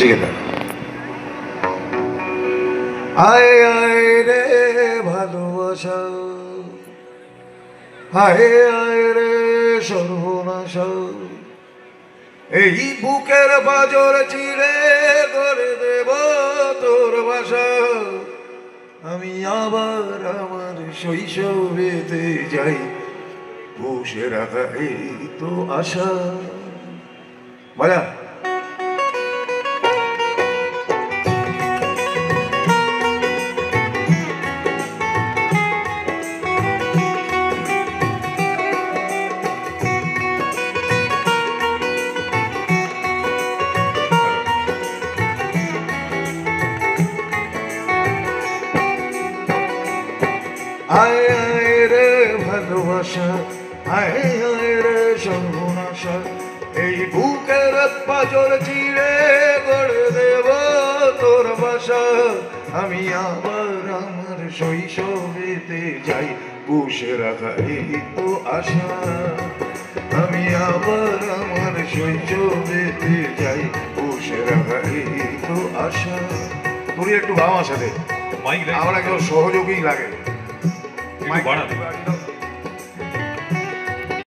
শিখে থাক। আয় আয় রে ভালোবাসা, আয় আয় রে সর্বনাশা, এই বুকের বাজর চিড়ে করে দেব তোর বাসা। আমি আবার আমার শৈশবেতে যাই, বসে রাখা এই তো আশা। বাজা। আয় আয় রে ভালোবাসা, আয় আয় রে সর্বনাশা, এই বুকের পাজর চিড়ে গড়ে দেব তোর বাসা। আমি আবার আমার শৈশবেতে যাই, বসে রাখা এই তো আশা। আমি আবার আমার শৈশবেতে যাই, বসে রাখা এই তো আশা। তুমি একটু গাও আমার সাথে, আমার একজন সহযোগী লাগে। বাড়ান।